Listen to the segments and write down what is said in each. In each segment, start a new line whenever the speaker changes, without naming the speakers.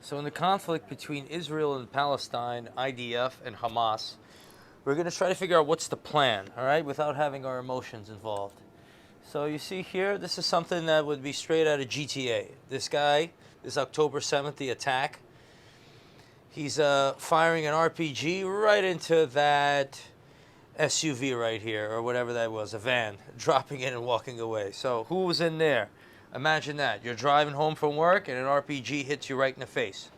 So in the conflict between Israel and Palestine, IDF and Hamas, we're going to try to figure out what's the plan, all right, without having our emotions involved. So you see here, this is something that would be straight out of GTA. This guy, this October 7th, the attack, he's firing an RPG right into that SUV right here, or whatever that was, a van, dropping in and walking away. So who was in there? Imagine that. You're driving home from work and an RPG hits you right in the face.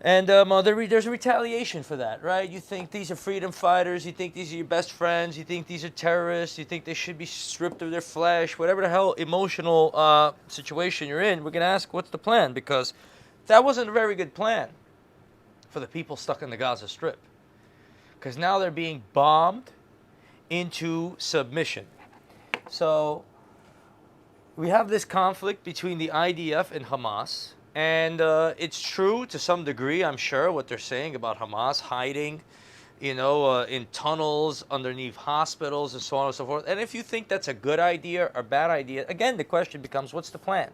And there's a retaliation for that, right? You think these are freedom fighters. You think these are your best friends. You think these are terrorists. You think they should be stripped of their flesh. Whatever the hell emotional situation you're in, we're going to ask, what's the plan? Because that wasn't a very good plan for the people stuck in the Gaza Strip. Because now they're being bombed into submission. So we have this conflict between the IDF and Hamas. And it's true to some degree, I'm sure, what they're saying about Hamas hiding, in tunnels, underneath hospitals, and so on and so forth. And if you think that's a good idea or bad idea, again, the question becomes, what's the plan?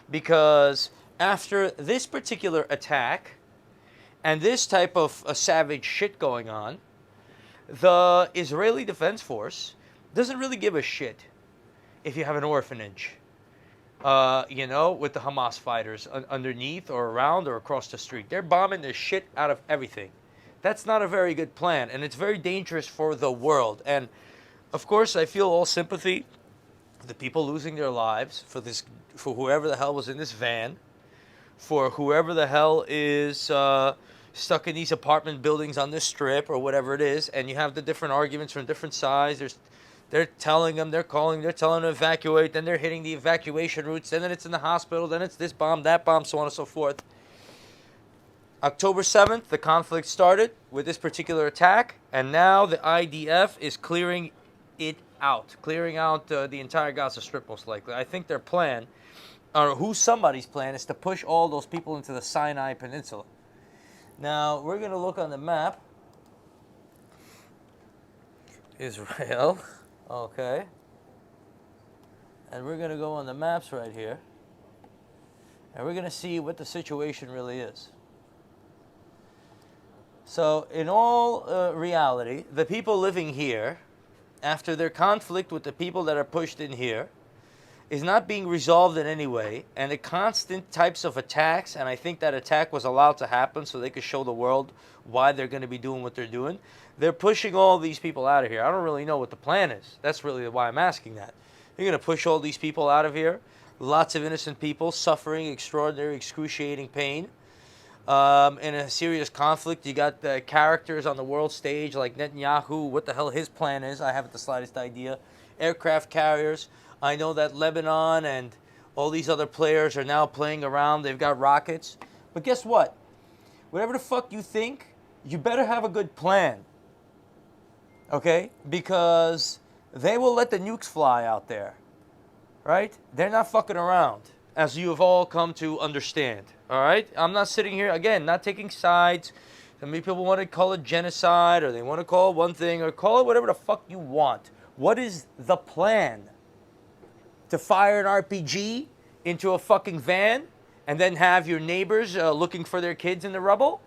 Because after this particular attack and this type of savage shit going on, the Israeli Defense Force doesn't really give a shit if you have an orphanage. With the Hamas fighters underneath or around or across the street. They're bombing the shit out of everything. That's not a very good plan, and it's very dangerous for the world. And, of course, I feel all sympathy for the people losing their lives, for whoever the hell was in this van, for whoever the hell is stuck in these apartment buildings on this strip or whatever it is, and you have the different arguments from different sides. They're telling them, they're telling them to evacuate, then they're hitting the evacuation routes, then it's in the hospital, then it's this bomb, that bomb, so on and so forth. October 7th, the conflict started with this particular attack, and now the IDF is clearing out the entire Gaza Strip, most likely. I think their plan, or somebody's plan, is to push all those people into the Sinai Peninsula. Now, we're going to look on the map. Israel. Okay. And we're going to go on the maps right here. And we're going to see what the situation really is. So, in all reality, the people living here, after their conflict with the people that are pushed in here, is not being resolved in any way. And the constant types of attacks, and I think that attack was allowed to happen so they could show the world why they're going to be doing what they're doing. They're pushing all these people out of here. I don't really know what the plan is. That's really why I'm asking that. You're going to push all these people out of here. Lots of innocent people suffering extraordinary, excruciating pain. In a serious conflict, you got the characters on the world stage like Netanyahu. What the hell his plan is, I haven't the slightest idea. Aircraft carriers. I know that Lebanon and all these other players are now playing around. They've got rockets. But guess what? Whatever the fuck you think, you better have a good plan. Okay? Because they will let the nukes fly out there. Right? They're not fucking around, as you have all come to understand. All right? I'm not sitting here, again, not taking sides. Some people want to call it genocide, or they want to call it one thing, or call it whatever the fuck you want. What is the plan? To fire an RPG into a fucking van and then have your neighbors looking for their kids in the rubble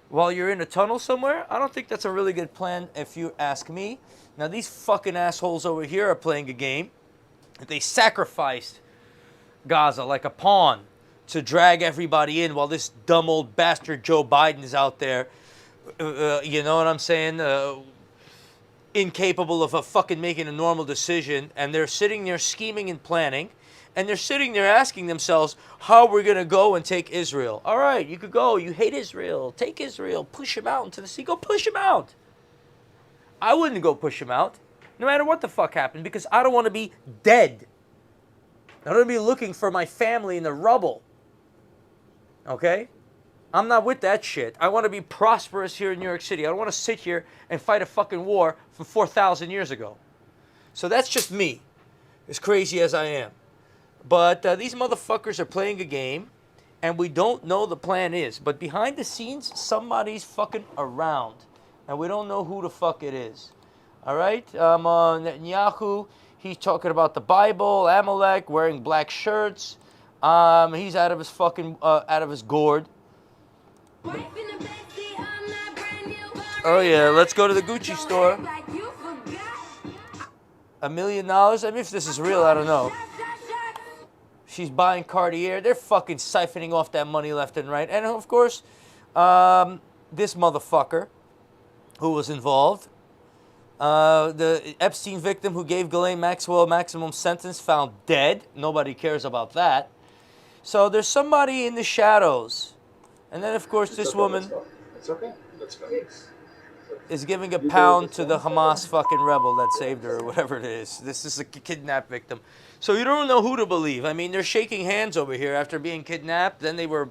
while you're in a tunnel somewhere? I don't think that's a really good plan if you ask me. Now, these fucking assholes over here are playing a game. They sacrificed Gaza like a pawn to drag everybody in while this dumb old bastard Joe Biden is out there, you know what I'm saying, incapable of fucking making a normal decision, and they're sitting there scheming and planning, and they're sitting there asking themselves how we're going to go and take Israel. All right, you could go. You hate Israel. Take Israel. Push him out into the sea. Go push him out. I wouldn't go push him out, no matter what the fuck happened, because I don't want to be dead. I don't want to be looking for my family in the rubble. Okay? I'm not with that shit. I want to be prosperous here in New York City. I don't want to sit here and fight a fucking war from 4,000 years ago. So that's just me, as crazy as I am. But these motherfuckers are playing a game, and we don't know the plan is. But behind the scenes, somebody's fucking around, and we don't know who the fuck it is. All right? Netanyahu, he's talking about the Bible, Amalek, wearing black shirts. He's out of his fucking out of his gourd. Oh yeah, let's go to the Gucci store. $1 million? I mean, if this is real, I don't know. She's buying Cartier. They're fucking siphoning off that money left and right. And of course, this motherfucker who was involved, the Epstein victim who gave Ghislaine Maxwell a maximum sentence, found dead. Nobody cares about that. So there's somebody in the shadows. And then, of course, this woman is giving a pound to the Hamas fucking rebel that saved her, or whatever it is. This is a kidnapped victim. So you don't know who to believe. I mean, they're shaking hands over here after being kidnapped. Then they were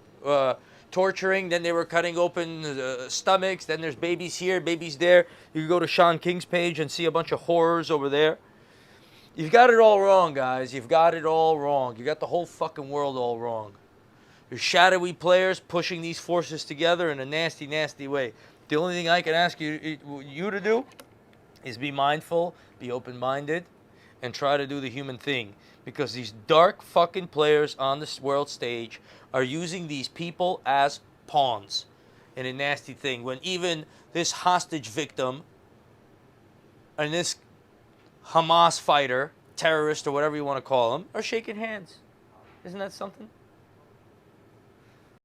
torturing. Then they were cutting open stomachs. Then there's babies here, babies there. You can go to Sean King's page and see a bunch of horrors over there. You've got it all wrong, guys. You've got it all wrong. You got the whole fucking world all wrong. You're shadowy players pushing these forces together in a nasty, nasty way. The only thing I can ask you to do is be mindful, be open-minded, and try to do the human thing. Because these dark fucking players on this world stage are using these people as pawns in a nasty thing. When even this hostage victim and this Hamas fighter, terrorist, or whatever you want to call him, are shaking hands. Isn't that something?